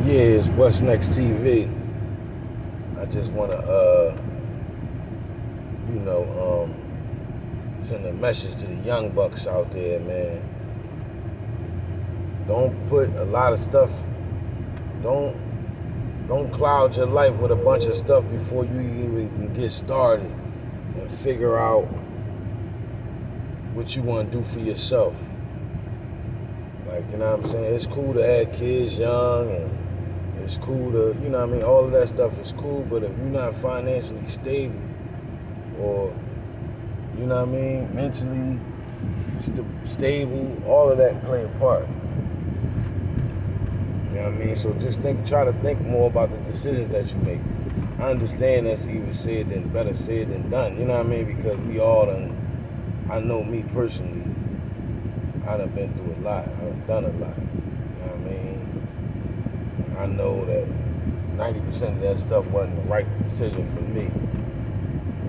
Yeah, it's What's Next TV. I just want to, you know, send a message to the young bucks out there, man. Don't put a lot of stuff. Don't don't cloud your life with a bunch of stuff before you even can get started and figure out what you want to do for yourself. Like, you know what I'm saying? It's cool to have kids young and it's cool to, you know what I mean? All of that stuff is cool, but if you're not financially stable or, you know what I mean, mentally stable, all of that play a part. You know what I mean? So just try to think more about the decisions that you make. I understand that's better said than done. You know what I mean? Because we all done, I know me personally, I done been through a lot. I done done a lot. You know what I mean? And I know that 90% of that stuff wasn't the right decision for me. You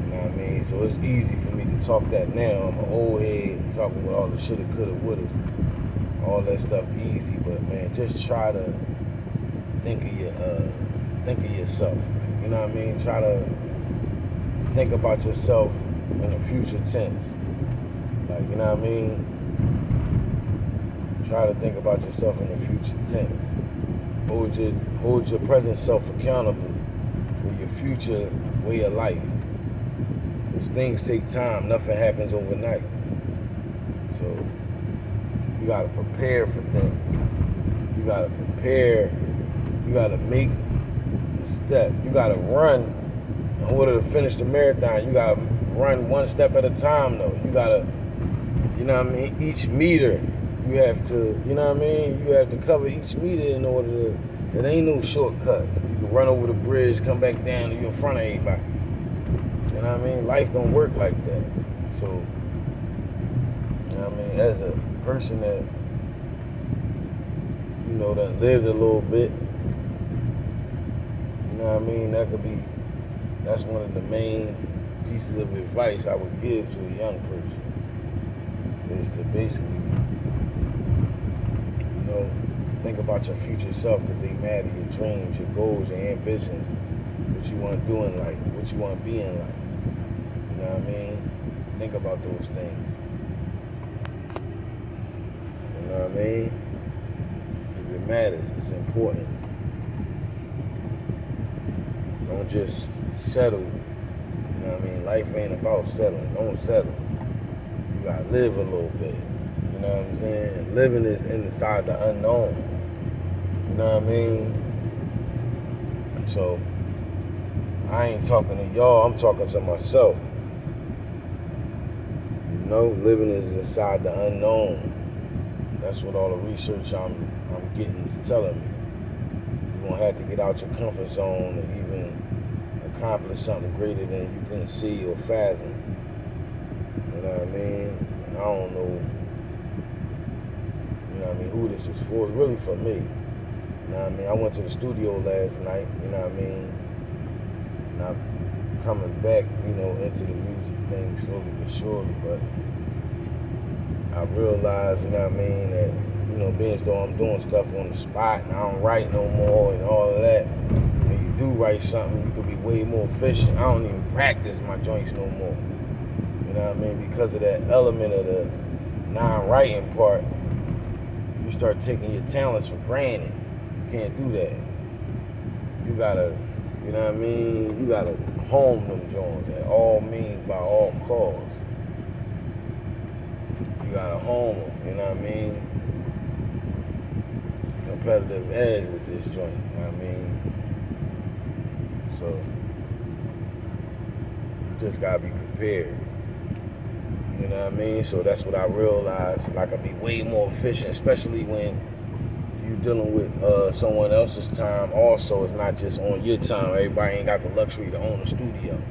know what I mean? So it's easy for me to talk that now. I'm an old head talking with all the shoulda, coulda, wouldas. All that stuff easy, but man, just try to think of yourself. You know what I mean? Try to think about yourself in the future tense. Like, you know what I mean? Try to think about yourself in the future tense. Hold your present self accountable for your future way of life. Because things take time. Nothing happens overnight. So you gotta prepare for things. You gotta prepare. You gotta make a step. You gotta run in order to finish the marathon. You gotta run one step at a time though. You gotta, you know what I mean? Each meter, you have to, you know what I mean? You have to cover each meter in order to, there ain't no shortcuts. You can run over the bridge, come back down, and you're in front of everybody. You know what I mean? Life don't work like that. So, you know what I mean? As a person that, you know, that lived a little bit, you know what I mean? That's one of the main pieces of advice I would give to a young person, is to basically, you know, think about your future self, because they matter, your dreams, your goals, your ambitions, what you want to do in life, what you want to be in life. You know what I mean? Think about those things. You know what I mean? Because it matters. It's important. Don't just settle. You know what I mean? Life ain't about settling. Don't settle. You gotta live a little bit. You know what I'm saying? Living is inside the unknown. You know what I mean? So I ain't talking to y'all, I'm talking to myself. You know, living is inside the unknown. That's what all the research I'm getting is telling me. You're gonna have to get out your comfort zone to even accomplish something greater than you can see or fathom. You know what I mean? And I don't know, you know what I mean, who this is for. It's really for me. You know what I mean? I went to the studio last night, you know what I mean? And I'm coming back, you know, into the music thing slowly but surely, but I realized, you know what I mean, that, you know, being as though I'm doing stuff on the spot and I don't write no more and all of that. When you do write something, you could be way more efficient. I don't even practice my joints no more. You know what I mean? Because of that element of the non-writing part, you start taking your talents for granted. You can't do that. You gotta, you know what I mean? You gotta hone them joints at all means, by all costs. You gotta hone them, you know what I mean? It's a competitive edge with this joint, you know what I mean? So, you just gotta be prepared. You know what I mean? So that's what I realized. Like, I could be way more efficient, especially when you dealing with someone else's time. Also, it's not just on your time. Everybody ain't got the luxury to own a studio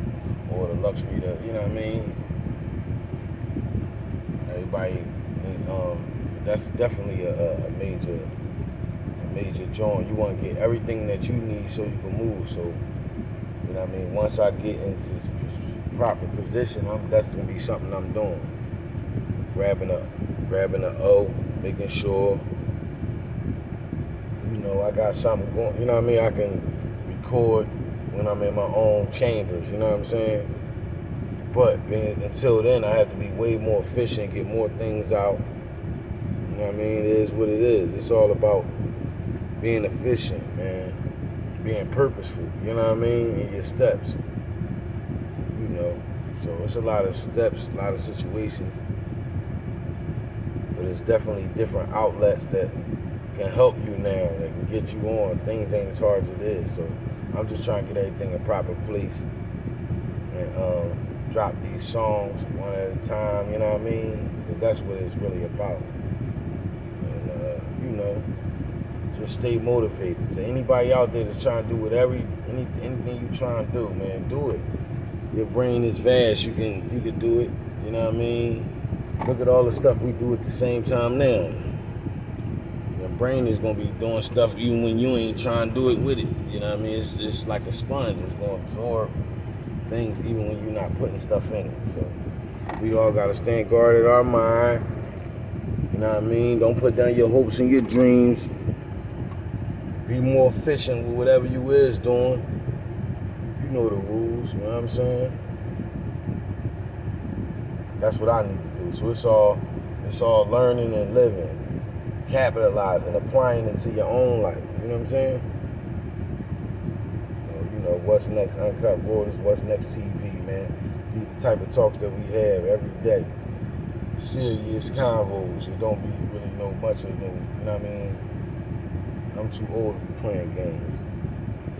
or the luxury to, you know what I mean? Everybody, that's definitely a major joint. You want to get everything that you need so you can move. So, you know what I mean? Once I get into proper position, that's gonna be something I'm doing. Grabbing a O, making sure, you know, I got something going, you know what I mean? I can record when I'm in my own chambers, you know what I'm saying? But until then, I have to be way more efficient, get more things out. You know what I mean? It is what it is. It's all about being efficient, man. Being purposeful, you know what I mean? In your steps, you know. So it's a lot of steps, a lot of situations. But it's definitely different outlets that can help you now, that can get you on. Things ain't as hard as it is. So I'm just trying to get everything in proper place and drop these songs one at a time, you know what I mean? Because that's what it's really about. And, you know, just stay motivated. So anybody out there that's trying to do whatever, anything you trying to do, man, do it. Your brain is vast. You can do it. You know what I mean? Look at all the stuff we do at the same time now. Your brain is gonna be doing stuff even when you ain't trying to do it with it. You know what I mean? It's like a sponge. It's gonna absorb things even when you're not putting stuff in it. So we all gotta stand guard at our mind. You know what I mean? Don't put down your hopes and your dreams. Be more efficient with whatever you is doing. You know the rules, you know what I'm saying? That's what I need to do. So it's all learning and living, capitalizing, applying it to your own life. You know what I'm saying? You know what's next, Uncut Waters, what's next TV, man. These are the type of talks that we have every day. Serious convos. It don't be really no much of no, you know what I mean? I'm too old to be playing games.